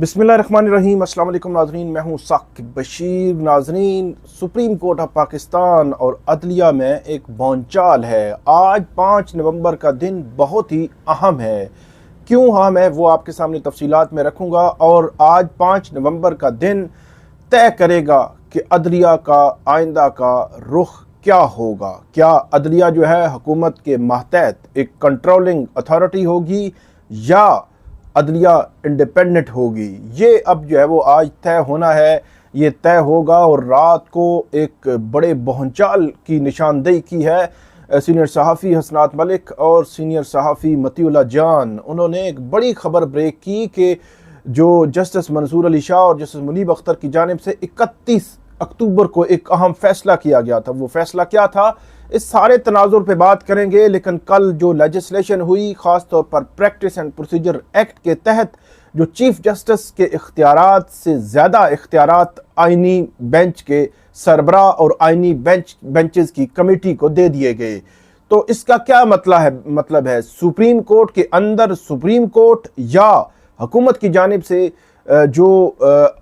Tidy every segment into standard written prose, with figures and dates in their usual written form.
बिस्मिल्लाहिर्रहमानिर्रहीम। अस्सलाम वालेकुम नाज़रीन, मैं हूँ साकिब बशीर। नाज़रीन, सुप्रीम कोर्ट ऑफ पाकिस्तान और अदलिया में एक भौंचाल है। आज 5 नवंबर का दिन बहुत ही अहम है। क्यों अहम है वो आपके सामने तफसीलात में रखूँगा, और आज 5 नवंबर का दिन तय करेगा कि अदलिया का आइंदा का रुख क्या होगा। क्या अदलिया जो है हुकूमत के मातहत एक कंट्रोलिंग अथॉरिटी होगी या अदलिया इंडिपेंडेंट होगी। ये अब जो है वो आज तय होना है, ये तय होगा। और रात को एक बड़े भौंचाल की निशानदेही की है सीनियर सहाफ़ी हसनात मलिक और सीनियर सहाफ़ी मतीउल्लाह जान। उन्होंने एक बड़ी खबर ब्रेक की कि जो जस्टिस मंसूर अली शाह और जस्टिस मुनीब अख्तर की जानिब से 31 अक्टूबर को एक अहम फैसला किया गया था। वो फैसला क्या था, इस सारे तनाजुर पे बात करेंगे। लेकिन कल जो लेजिस्लेशन हुई, ख़ास तौर पर प्रैक्टिस एंड प्रोसीजर एक्ट के तहत जो चीफ जस्टिस के इख्तियारात से ज़्यादा इख्तियारात आइनी बेंच के सरबराह और आइनी बेंचेस की कमेटी को दे दिए गए। तो इसका क्या मतलब है सुप्रीम कोर्ट के अंदर सुप्रीम कोर्ट या हुकूमत की जानिब से जो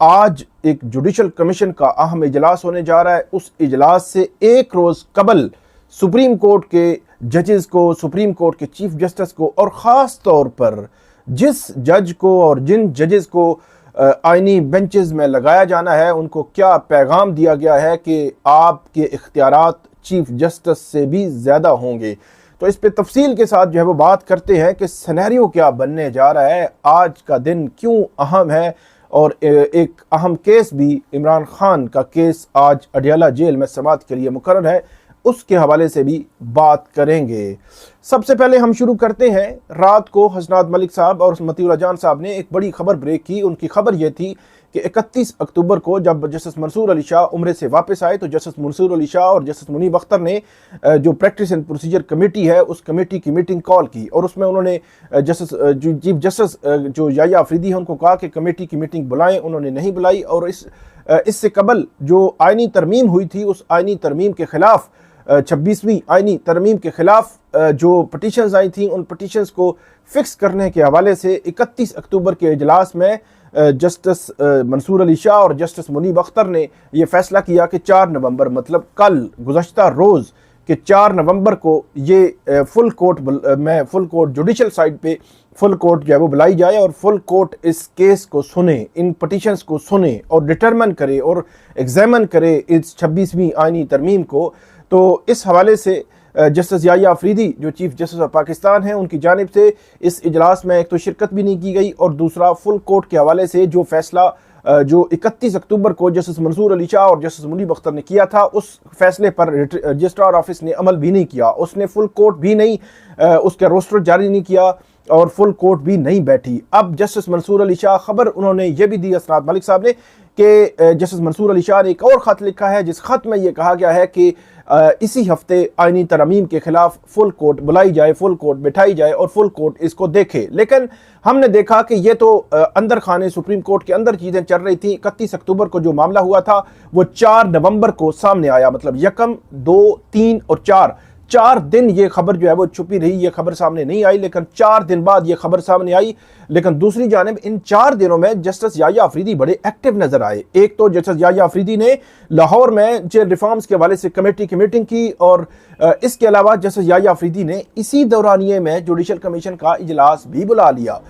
आज एक जुडिशल कमीशन का अहम इजलास होने जा रहा है, उस इजलास से एक रोज़ कबल सुप्रीम कोर्ट के जजेस को, सुप्रीम कोर्ट के चीफ जस्टिस को, और ख़ास तौर पर जिस जज को और जिन जजेस को आइनी बेंचेस में लगाया जाना है, उनको क्या पैगाम दिया गया है कि आपके इख्तियारात चीफ जस्टिस से भी ज़्यादा होंगे। तो इस पे तफसील के साथ जो है वो बात करते हैं कि सिनेरियो क्या बनने जा रहा है, आज का दिन क्यों अहम है। और एक अहम केस भी, इमरान खान का केस आज अडियाला जेल में समाअत के लिए मुकर्रर है, उसके हवाले से भी बात करेंगे। सबसे पहले हम शुरू करते हैं। रात को हसनात मलिक साहब और मतीउल्लाह जान साहब ने एक बड़ी खबर ब्रेक की। उनकी खबर यह थी कि 31 अक्टूबर को जब जस्टिस मंसूर अली शाह उम्रे से वापस आए, तो जस्टिस मंसूर अली शाह और जस्टिस मुनीब अख्तर ने जो प्रैक्टिस एंड प्रोसीजर कमेटी है, उस कमेटी की मीटिंग कॉल की। और उसमें उन्होंने चीफ जस्टिस जो याह्या अफरीदी है उनको कहा कि कमेटी की मीटिंग बुलाएं। उन्होंने नहीं बुलाई। और इससे कबल जो आइनी तरमीम हुई थी, उस आइनी तरमीम के खिलाफ 26वीं आइनी तरमीम के खिलाफ जो पटिशन्स आई थी, उन पटिशन्स को फिक्स करने के हवाले से 31 अक्टूबर के इजलास में जस्टिस मंसूर अली शाह और जस्टिस मुनीब अख्तर ने यह फैसला किया कि 4 नवंबर मतलब कल गुज़श्ता रोज़ के 4 नवंबर को ये फुल कोर्ट जुडिशल साइड पे फुल कोर्ट जो है वो बुलाई जाए और फुल कोर्ट इस केस को सुने, इन पटिशन्स को सुने और डिटरमिन करे और एग्जामिन करे इस 26वीं आइनी तरमीम को। तो इस हवाले से जस्टिस याह्या अफरीदी जो चीफ जस्टिस ऑफ पाकिस्तान हैं, उनकी जानिब से इस इजलास में एक तो शिरकत भी नहीं की गई, और दूसरा फुल कोर्ट के हवाले से जो फैसला जो 31 अक्टूबर को जस्टिस मंसूर अली शाह और जस्टिस मुनीब अख्तर ने किया था, उस फैसले पर रजिस्ट्रार ऑफिस ने अमल भी नहीं किया। उसने फुल कोर्ट भी नहीं, उसका रोस्टर जारी नहीं किया और फुल कोर्ट भी नहीं बैठी। अब जस्टिस मंसूर अली शाह, खबर उन्होंने ये भी दी हसनात मलिक साहब ने कि जस्टिस मंसूर अली शाह ने एक और ख़त लिखा है, जिस खत में ये कहा गया है कि इसी हफ्ते आइनी तरमीम के खिलाफ फुल कोर्ट बुलाई जाए, फुल कोर्ट बिठाई जाए और फुल कोर्ट इसको देखे। लेकिन हमने देखा कि ये तो अंदर खाने सुप्रीम कोर्ट के अंदर चीज़ें चल रही थी। 31 अक्टूबर को जो मामला हुआ था वो 4 नवंबर को सामने आया, मतलब 1, 2, 3 और 4 दिन ये खबर जो है वो छुपी रही, ये खबर सामने नहीं आई। लेकिन 4 दिन बाद ये खबर सामने आई। लेकिन दूसरी जानिब इन 4 दिनों में जस्टिस याह्या अफरीदी बड़े एक्टिव नजर आए। एक तो जस्टिस याह्या अफरीदी ने लाहौर में जेल रिफॉर्म्स के हवाले से कमेटी की मीटिंग की, और इसके अलावा जस्टिस याह्या अफरीदी ने इसी दौरानिए में जुडिशल कमीशन का इजलास भी बुला लिया।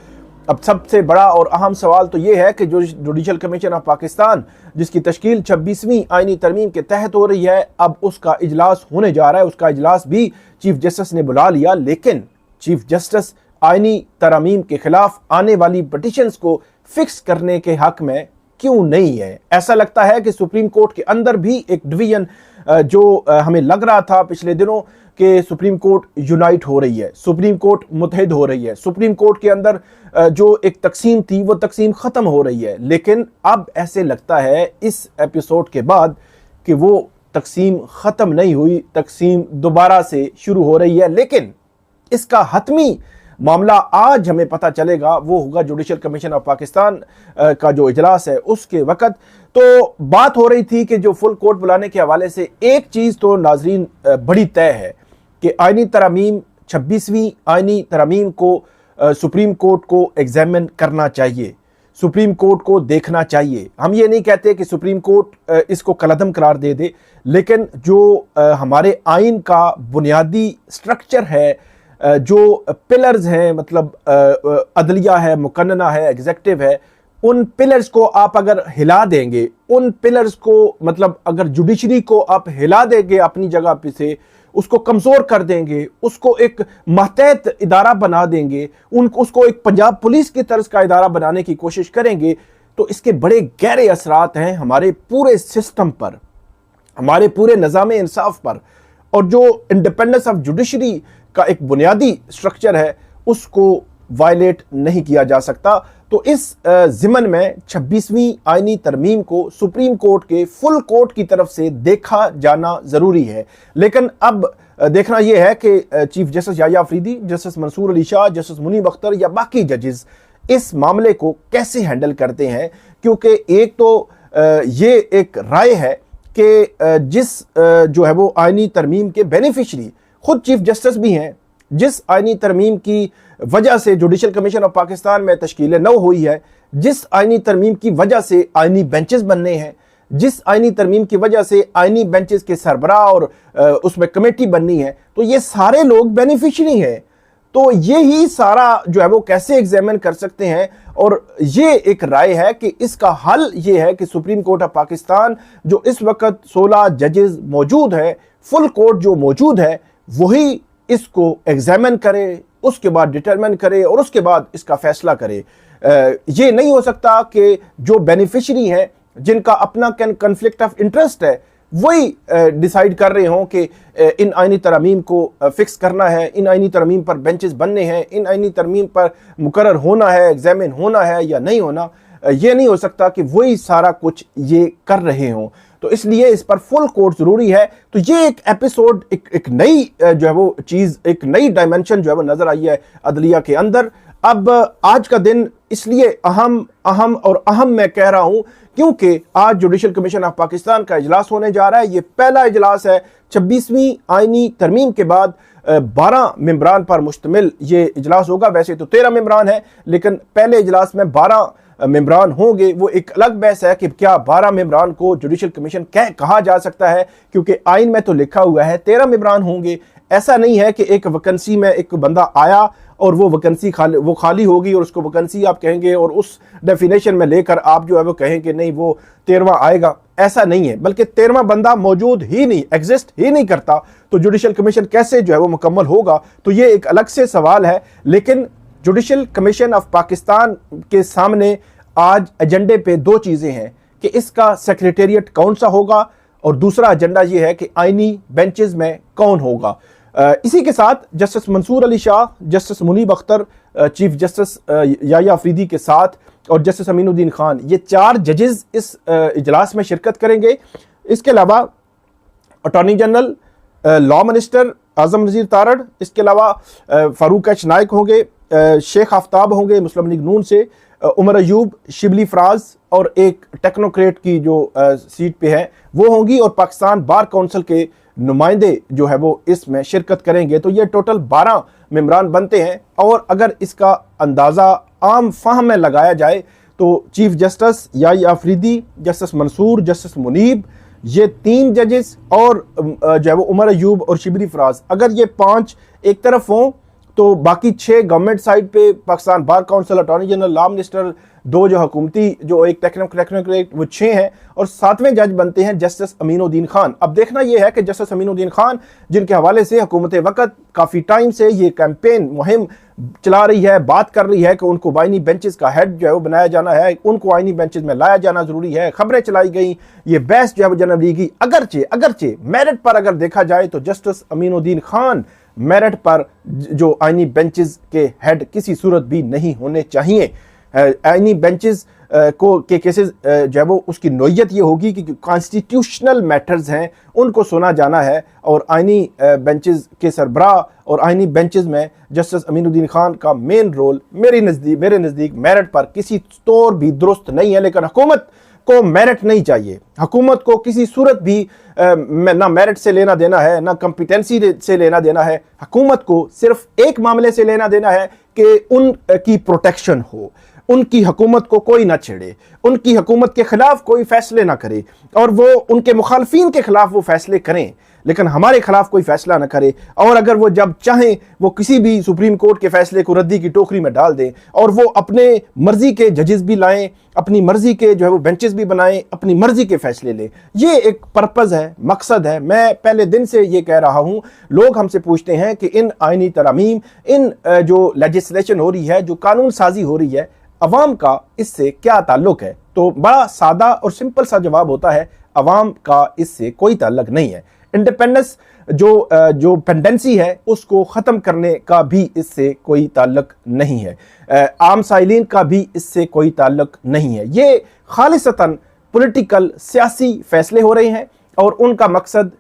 अब सबसे बड़ा और अहम सवाल तो ये है कि जो जुडिशल कमीशन ऑफ पाकिस्तान, जिसकी तश्कील 26वीं आइनी तरमीम के तहत हो रही है, अब उसका इजलास होने जा रहा है। उसका इजलास भी चीफ जस्टिस ने बुला लिया, लेकिन चीफ जस्टिस आइनी तरमीम के खिलाफ आने वाली पटिशन्स को फिक्स करने के हक में क्यों नहीं है। ऐसा लगता है कि सुप्रीम कोर्ट के अंदर भी एक डिवीजन जो हमें लग रहा था पिछले दिनों कि सुप्रीम कोर्ट यूनाइट हो रही है, सुप्रीम कोर्ट मुत्तहिद हो रही है, सुप्रीम कोर्ट के अंदर जो एक तकसीम थी वो तकसीम ख़त्म हो रही है। लेकिन अब ऐसे लगता है इस एपिसोड के बाद कि वो तकसीम ख़त्म नहीं हुई, तकसीम दोबारा से शुरू हो रही है। लेकिन इसका हतमी मामला आज हमें पता चलेगा, वो होगा जुडिशल कमीशन ऑफ पाकिस्तान का जो इजलास है उसके वक़्त। तो बात हो रही थी कि जो फुल कोर्ट बुलाने के हवाले से एक चीज़ तो नाजरीन बड़ी तय है कि आइनी तरमीम 26वीं आइनी तरमीम को सुप्रीम कोर्ट को एग्जामिन करना चाहिए। सुप्रीम कोर्ट को देखना चाहिए। हम ये नहीं कहते कि सुप्रीम कोर्ट इसको कलअदम करार दे दे, लेकिन जो हमारे आइन का बुनियादी स्ट्रक्चर है, जो पिलर्स हैं, मतलब अदलिया है, मुकन्नना है, एग्जेक्टिव है, उन पिलर्स को आप अगर हिला देंगे, उन पिलर्स को मतलब अगर जुडिशरी को आप हिला देंगे अपनी जगह पे से, उसको कमजोर कर देंगे, उसको एक मातहत इदारा बना देंगे, उसको एक पंजाब पुलिस की तर्ज का इदारा बनाने की कोशिश करेंगे, तो इसके बड़े गहरे असरात हैं हमारे पूरे सिस्टम पर, हमारे पूरे निज़ाम इंसाफ पर। और जो इंडिपेंडेंस ऑफ जुडिशरी का एक बुनियादी स्ट्रक्चर है उसको वायलेट नहीं किया जा सकता। तो इस ज़िमन में 26वीं आईनी तरमीम को सुप्रीम कोर्ट के फुल कोर्ट की तरफ से देखा जाना ज़रूरी है। लेकिन अब देखना यह है कि chief justice Yahya Afridi, justice Mansoor Ali Shah, justice Munib Akhtar या बाकी जजेस इस मामले को कैसे हैंडल करते हैं। क्योंकि एक तो ये एक राय है कि जिस जो है वो आईनी तरमीम के बेनिफिशरी खुद चीफ जस्टिस भी हैं, जिस आईनी तरमीम की वजह से जुडिशल कमीशन ऑफ पाकिस्तान में तश्कील नौ हुई है, जिस आईनी तरमीम की वजह से आईनी बेंचेस बनने हैं, जिस आईनी तरमीम की वजह से आईनी बेंचेस के सरबराह और उसमें कमेटी बननी है, तो ये सारे लोग बेनिफिशरी हैं। तो ये ही सारा जो है वो कैसे एग्जामिन कर सकते हैं। और ये एक राय है कि इसका हल ये है कि सुप्रीम कोर्ट ऑफ पाकिस्तान जो इस वक्त 16 जजेस मौजूद है, फुल कोर्ट जो मौजूद है, वही इसको एग्जामिन करे, उसके बाद डिटरमिन करे और उसके बाद इसका फैसला करे। ये नहीं हो सकता कि जो बेनिफिशरी हैं, जिनका अपना कन्फ्लिक्ट ऑफ इंटरेस्ट है, वही डिसाइड कर रहे हों कि इन आईनी तरमीम को फिक्स करना है, इन आईनी तरमीम पर बेंचेस बनने हैं, इन आईनी तरमीम पर मुकर्रर होना है, एग्जामिन होना है या नहीं होना। ये नहीं हो सकता कि वही सारा कुछ ये कर रहे हों। तो इसलिए इस पर फुल कोर्ट जरूरी है। तो ये एक एपिसोड, एक नई जो है वो चीज़, एक नई डायमेंशन जो है वो नजर आई है अदलिया के अंदर। अब आज का दिन इसलिए अहम मैं कह रहा हूं क्योंकि आज जुडिशल कमीशन ऑफ पाकिस्तान का इजलास होने जा रहा है। ये पहला इजलास है 26वीं आईनी तरमीम के बाद 12 मेंबरान पर मुश्तमिल ये इजलास होगा। वैसे तो 13 मेंबरान है, लेकिन पहले इजलास में 12 मेंबरान होंगे। वो एक अलग बहस है कि क्या 12 मेंबरान को जुडिशल कमीशन कहा जा सकता है, क्योंकि आइन में तो लिखा हुआ है 13 मेंबरान होंगे। ऐसा नहीं है कि एक वैकेंसी में एक बंदा आया और वो वैकेंसी खाली होगी और उसको वैकेंसी आप कहेंगे और उस डेफिनेशन में लेकर आप जो है वो कहें कि नहीं वो 13वां आएगा। ऐसा नहीं है, बल्कि 13वां बंदा मौजूद ही नहीं, एग्जिस्ट ही नहीं करता। तो जुडिशल कमीशन कैसे जो है वो मुकम्मल होगा, तो ये एक अलग से सवाल है। लेकिन जुडिशल कमीशन ऑफ पाकिस्तान के सामने आज एजेंडे पे दो चीज़ें हैं कि इसका सेक्रेटेरिएट कौन सा होगा और दूसरा एजेंडा ये है कि आईनी बेंचेस में कौन होगा। इसी के साथ justice Mansoor Ali Shah, justice Munib Akhtar, chief justice Yahya Afridi के साथ और जस्टिस अमीनुद्दीन खान, ये 4 जजेस इस इजलास में शिरकत करेंगे। इसके अलावा अटॉर्नी जनरल, लॉ मिनिस्टर आजम नज़ीर तारड़, इसके अलावा फारूक एच नाइक होंगे, शेख आफ्ताब होंगे मुस्लिम लीग नून से, उमर अयूब, शिबली फराज और एक टेक्नोक्रेट की जो सीट पे है वो होंगी, और पाकिस्तान बार काउंसिल के नुमाइंदे जो है वो इसमें शिरकत करेंगे। तो ये टोटल 12 मेंबरान बनते हैं। और अगर इसका अंदाज़ा आम फाहम में लगाया जाए तो chief justice Yahya Afridi, justice Mansoor, justice Munib, ये 3 जजेस और जो है वो उमर अयूब और शिबली फराज, अगर ये 5 एक तरफ हों तो बाकी 6 गवर्नमेंट साइड पे Pakistan bar council, attorney general, law minister, 2 जो हुकूमती, जो एक टेक्नोक्रेट, वो 6 हैं। और 7वें जज बनते हैं जस्टिस अमीनुद्दीन खान। अब देखना यह है कि जस्टिस अमीनुद्दीन खान, जिनके हवाले से हुकूमत वक़्त काफ़ी टाइम से ये कैंपेन मुहिम चला रही है, बात कर रही है कि उनको आईनी बेंचेस का हेड जो है वो बनाया जाना है, उनको आईनी बेंचेस में लाया जाना जरूरी है, खबरें चलाई गई, ये बहस जो है वो जन्म ली गई। अगरचे मेरिट पर अगर देखा जाए तो जस्टिस अमीनुद्दीन खान मेरिट पर जो आईनी बेंचेस के हेड किसी सूरत भी नहीं होने चाहिए। आईनी बेंचेस को के केसेस जो है वो उसकी नोयत ये होगी कि कॉन्स्टिट्यूशनल मैटर्स हैं, उनको सुना जाना है। और आईनी बेंचेस के सरबराह और आईनी बेंचेस में जस्टिस अमीनुद्दीन खान का मेन रोल मेरे नज़दीक मेरिट पर किसी तौर भी दुरुस्त नहीं है। लेकिन हुकूमत को मेरिट नहीं चाहिए, हुकूमत को किसी सूरत भी ना मेरिट से लेना देना है, ना कॉम्पिटेंसी से लेना देना है। हुकूमत को सिर्फ एक मामले से लेना देना है कि उनकी प्रोटेक्शन हो, उनकी हुकूमत को कोई ना छेड़े, उनकी हुकूमत के खिलाफ कोई फैसले ना करे, और वो उनके मुखालफीन के खिलाफ वो फैसले करें, लेकिन हमारे खिलाफ कोई फैसला ना करे। और अगर वो जब चाहें वो किसी भी सुप्रीम कोर्ट के फैसले को रद्दी की टोकरी में डाल दें, और वो अपने मर्जी के जजेस भी लाएं, अपनी मर्जी के जो है वो बेंचेस भी बनाएं, अपनी मर्जी के फैसले लें। ये एक पर्पज़ है, मकसद है। मैं पहले दिन से ये कह रहा हूं, लोग हमसे पूछते हैं कि इन आइनी तरमीम, इन जो लेजिस्लेशन हो रही है, जो कानून साजी हो रही है, अवाम का इससे क्या ताल्लुक है? तो बड़ा सादा और सिंपल सा जवाब होता है, अवाम का इससे कोई ताल्लुक नहीं है। इंडिपेंडेंस जो पेंडेंसी है उसको ख़त्म करने का भी इससे कोई ताल्लुक नहीं है। आम साइलिन का भी इससे कोई ताल्लुक नहीं है। ये खालिसतन पॉलिटिकल सियासी फैसले हो रहे हैं और उनका मकसद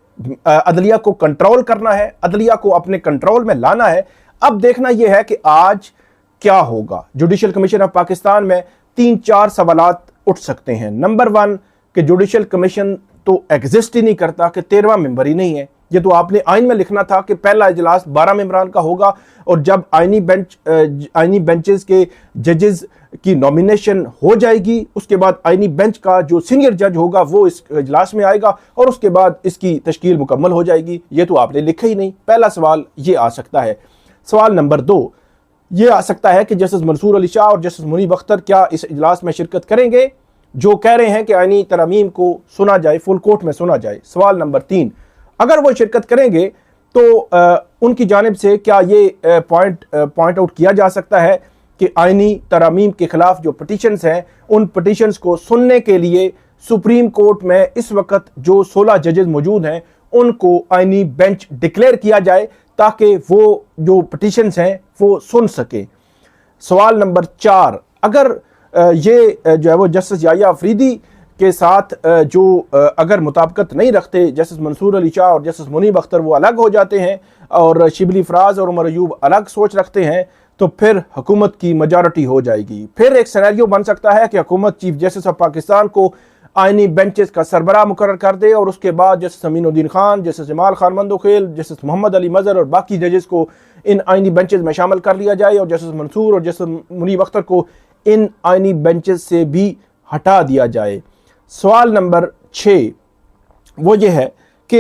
अदलिया को कंट्रोल करना है, अदलिया को अपने कंट्रोल में लाना है। अब देखना यह है कि आज क्या होगा। जुडिशल कमीशन ऑफ पाकिस्तान में 3-4 सवालात उठ सकते हैं। नंबर 1 कि जुडिशल कमीशन तो एग्जिस्ट ही नहीं करता, कि 13वां मेंबर ही नहीं है। ये तो आपने आइन में लिखना था कि पहला इजलास 12 मेंबरान का होगा, और जब आइनी बेंचेस के जजेस की नॉमिनेशन हो जाएगी, उसके बाद आइनी बेंच का जो सीनियर जज होगा वो इस इजलास में आएगा, और उसके बाद इसकी तश्कील मुकम्मल हो जाएगी। ये तो आपने लिखा ही नहीं। पहला सवाल ये आ सकता है। सवाल नंबर 2 ये आ सकता है कि जस्टिस मंसूर अली शाह और जस्टिस मुनीब अख्तर क्या इस इजलास में शिरकत करेंगे, जो कह रहे हैं कि आइनी तरमीम को सुना जाए, फुल कोर्ट में सुना जाए। सवाल नंबर 3, अगर वो शिरकत करेंगे तो उनकी जानिब से क्या ये पॉइंट आउट किया जा सकता है कि आइनी तरमीम के खिलाफ जो पिटिशंस हैं, उन पिटिशंस को सुनने के लिए सुप्रीम कोर्ट में इस वक्त जो 16 जजेस मौजूद हैं उनको आइनी बेंच डिक्लेयर किया जाए, ताकि वो जो पिटिशंस हैं वो सुन सके। सवाल नंबर 4, अगर ये जो है वो जस्टिस याहिया अफरीदी के साथ जो अगर मुताबिकत नहीं रखते, जस्टिस मंसूर अली शाह और जस्टिस मुनीब अख्तर वो अलग हो जाते हैं, और शिबली फराज और उमर अयूब अलग सोच रखते हैं, तो फिर हुकूमत की मेजॉरिटी हो जाएगी। फिर एक सिनेरियो बन सकता है कि हुकूमत चीफ जस्टिस ऑफ पाकिस्तान को आइनी बेंचेस का सरबराह मुकर्रर कर दे, और उसके बाद justice Aminuddin Khan, justice Jamal Khan Mandokhail, justice Mohammad Ali Mazhar और बाकी जजेस को इन आइनी बेंचेस में शामिल कर लिया जाए, और जस्टिस मंसूर और जस्टिस मुनीब अख्तर को इन आइनी बेंचेस से भी हटा दिया जाए। सवाल नंबर 6 वो ये है कि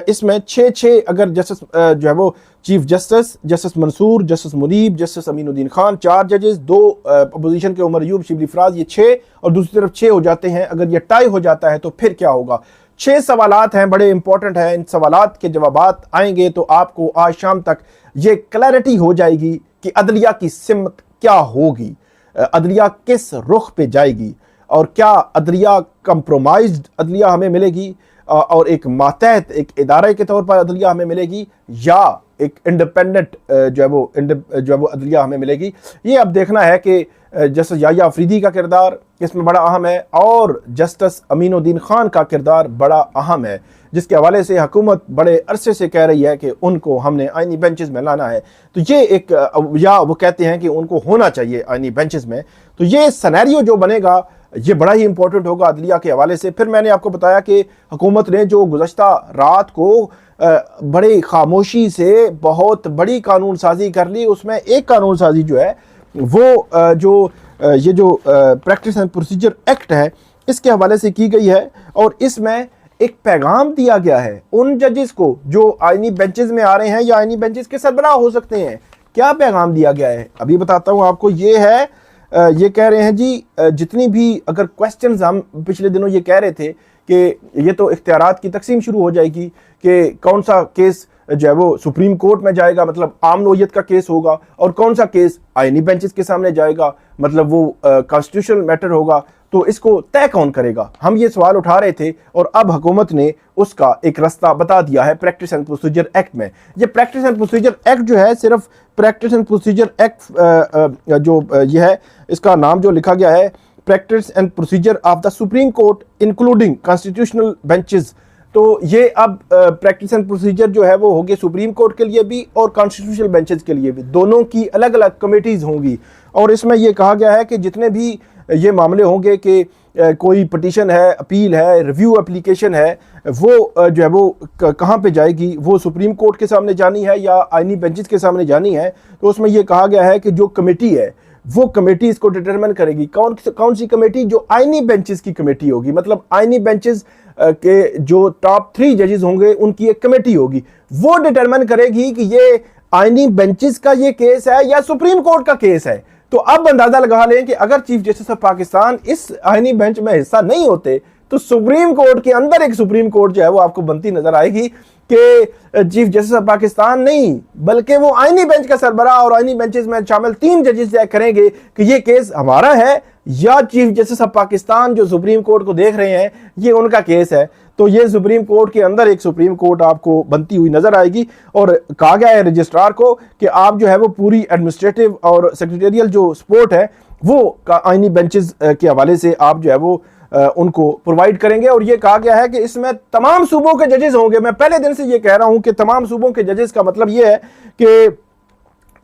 इसमें 6 अगर जस्टिस जो है वो chief justice, justice Mansoor, justice Munib, justice Aminuddin Khan 4 जजेस, 2 अपोजिशन के उमर अयूब, शिबली फराज, ये 6 और दूसरी तरफ 6 हो जाते हैं। अगर ये टाई हो जाता है तो फिर क्या होगा? 6 सवालात हैं, बड़े इंपॉर्टेंट हैं। इन सवालात के जवाबात आएंगे तो आपको आज शाम तक ये क्लैरिटी हो जाएगी कि अदलिया की सिमत क्या होगी, अदलिया किस रुख पे जाएगी, और क्या अदलिया कंप्रोमाइज्ड अदलिया हमें मिलेगी और एक मातहत एक इदारे के तौर पर अदलिया हमें मिलेगी, या एक इंडिपेंडेंट जो है वो अदलिया हमें मिलेगी। ये अब देखना है कि जस्टिस याहिया अफरीदी का किरदार इसमें बड़ा अहम है, और जस्टिस अमीनुद्दीन खान का किरदार बड़ा अहम है, जिसके हवाले से हुकूमत बड़े अरसे से कह रही है कि उनको हमने आइनी बेंचेस में लाना है। तो ये एक, या वो कहते हैं कि उनको होना चाहिए आइनी बेंचेस में। तो ये सिनेरियो जो बनेगा ये बड़ा ही इंपॉर्टेंट होगा अदलिया के हवाले से। फिर मैंने आपको बताया कि हुकूमत ने जो गुज़श्ता रात को बड़ी खामोशी से बहुत बड़ी कानून साजी कर ली, उसमें एक कानून साजी जो है वो ये जो प्रैक्टिस एंड प्रोसीजर एक्ट है इसके हवाले से की गई है, और इसमें एक पैगाम दिया गया है उन जजेस को जो आइनी बेंचेस में आ रहे हैं या आइनी बेंचेस के सरबराह हो सकते हैं। क्या पैगाम दिया गया है अभी बताता हूँ आपको। ये है, ये कह रहे हैं जी, जितनी भी अगर क्वेश्चंस हम पिछले दिनों ये कह रहे थे कि ये तो इख्तियारात की तकसीम शुरू हो जाएगी कि कौन सा केस जो है वो सुप्रीम कोर्ट में जाएगा, मतलब आम नौयत का केस होगा, और कौन सा केस आइनी बेंचेस के सामने जाएगा, मतलब वो कॉन्स्टिट्यूशनल मैटर होगा, तो इसको तय कौन करेगा। हम ये सवाल उठा रहे थे, और अब हुकूमत ने उसका एक रास्ता बता दिया है प्रैक्टिस एंड प्रोसीजर एक्ट में। ये प्रैक्टिस एंड प्रोसीजर एक्ट जो है, सिर्फ प्रैक्टिस एंड प्रोसीजर एक्ट जो ये है, इसका नाम जो लिखा गया है practice and procedure of the supreme court including constitutional benches. तो ये अब प्रैक्टिस एंड प्रोसीजर जो है वो होगी सुप्रीम कोर्ट के लिए भी और कॉन्स्टिट्यूशनल बेंचेस के लिए भी, दोनों की अलग अलग कमेटीज़ होंगी। और इसमें ये कहा गया है कि जितने भी ये मामले होंगे कि कोई पिटीशन है, अपील है, रिव्यू एप्लीकेशन है, वो जो है वो कहाँ पे जाएगी, वो सुप्रीम कोर्ट के सामने जानी है या आइनी बेंचेस के सामने जानी है। तो उसमें ये कहा गया है कि जो कमेटी है वो कमेटी इसको डिटरमिन करेगी। कौन सी कमेटी? जो आईनी बेंचेस की कमेटी होगी, मतलब आईनी बेंचेस के जो टॉप 3 जजेस होंगे उनकी एक कमेटी होगी, वो डिटरमिन करेगी कि ये आईनी बेंचेस का ये केस है या सुप्रीम कोर्ट का केस है। तो अब अंदाजा लगा लें कि अगर चीफ जस्टिस ऑफ पाकिस्तान इस आईनी बेंच में हिस्सा नहीं होते तो सुप्रीम कोर्ट के अंदर एक सुप्रीम कोर्ट जो है वो आपको बनती नजर आएगी कि चीफ जस्टिस ऑफ पाकिस्तान नहीं बल्कि वो आईनी बेंच का सरबराह और आईनी बेंचेस में शामिल 3 जजेस तय करेंगे कि ये केस हमारा है या चीफ जस्टिस ऑफ पाकिस्तान जो सुप्रीम कोर्ट को देख रहे हैं ये उनका केस है। तो ये सुप्रीम कोर्ट के अंदर एक सुप्रीम कोर्ट आपको बनती हुई नजर आएगी। और कहा गया है रजिस्ट्रार को कि आप जो है वो पूरी एडमिनिस्ट्रेटिव और सेक्रेटेरियल जो सपोर्ट है वो आईनी बेंचेस के हवाले से आप जो है वो उनको प्रोवाइड करेंगे। और ये कहा गया है कि इसमें तमाम सूबों के जजेस होंगे। मैं पहले दिन से ये कह रहा हूं कि तमाम सूबों के जजेस का मतलब ये है कि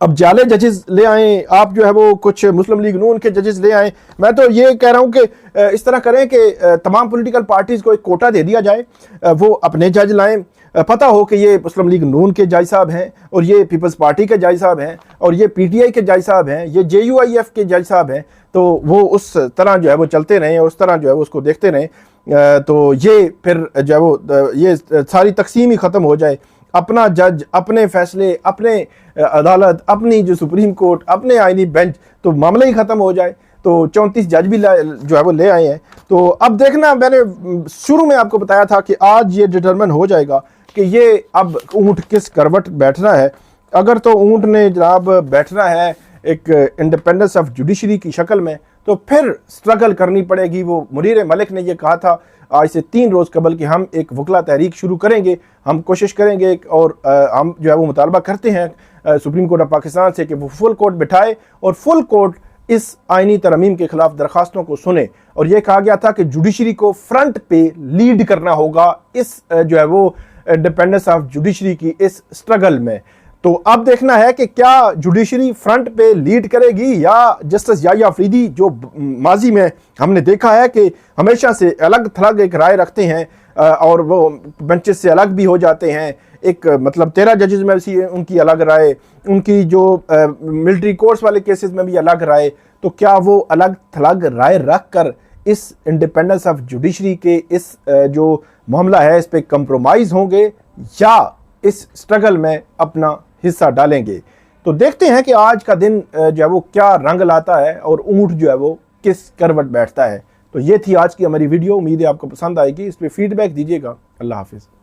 अब जाले जजेस ले आए, आप जो है वो कुछ मुस्लिम लीग नून के जजेस ले आए। मैं तो ये कह रहा हूं कि इस तरह करें कि तमाम पॉलिटिकल पार्टीज को एक कोटा दे दिया जाए, वो अपने जज लाएं। पता हो कि ये मुस्लिम लीग नून के जज साहब हैं और ये पीपल्स पार्टी के जज साहब हैं और ये पीटीआई के जज साहब हैं, ये JUIF के जज साहब हैं। तो वो उस तरह जो है वो चलते रहें और उस तरह जो है वो उसको देखते रहें। तो ये फिर जो है वो ये सारी तकसीम ही ख़त्म हो जाए। अपना जज, अपने फैसले, अपने अदालत, अपनी जो सुप्रीम कोर्ट, अपने आईनी बेंच, तो मामला ही ख़त्म हो जाए। तो 34 जज भी जो है वो ले आए हैं। तो अब देखना, मैंने शुरू में आपको बताया था कि आज ये डिटरमिन हो जाएगा कि ये अब ऊँट किस करवट बैठना है। अगर तो ऊँट ने जनाब बैठना है एक इंडिपेंडेंस ऑफ जुडिशरी की शक्ल में, तो फिर स्ट्रगल करनी पड़ेगी। वो मुनीर मलिक ने ये कहा था आज से 3 रोज़ कबल कि हम एक वकला तहरीक शुरू करेंगे, हम कोशिश करेंगे और हम जो है वो मुतालबा करते हैं सुप्रीम कोर्ट ऑफ पाकिस्तान से कि वो फुल कोर्ट बिठाए और फुल कोर्ट इस आइनी तरमीम के खिलाफ दरखास्तों को सुने। और ये कहा गया था कि जुडिशरी को फ्रंट पे लीड करना होगा इस जो है वो इंडिपेंडेंस ऑफ जुडिशरी की इस स्ट्रगल में। तो अब देखना है कि क्या जुडिशरी फ्रंट पे लीड करेगी या जस्टिस याह्या अफरीदी, जो माजी में हमने देखा है कि हमेशा से अलग थलग एक राय रखते हैं और वो बेंचेस से अलग भी हो जाते हैं। एक मतलब 13 जजेस में भी उनकी अलग राय, उनकी जो मिलिट्री कोर्स वाले केसेस में भी अलग राय। तो क्या वो अलग थलग राय रख कर इस इंडिपेंडेंस ऑफ जुडिशरी के इस जो मामला है इस पे कंप्रोमाइज़ होंगे या इस स्ट्रगल में अपना हिस्सा डालेंगे? तो देखते हैं कि आज का दिन जो है वो क्या रंग लाता है और ऊंट जो है वो किस करवट बैठता है। तो ये थी आज की हमारी वीडियो। उम्मीद है आपको पसंद आएगी। इस पे फीडबैक दीजिएगा। अल्लाह हाफिज़।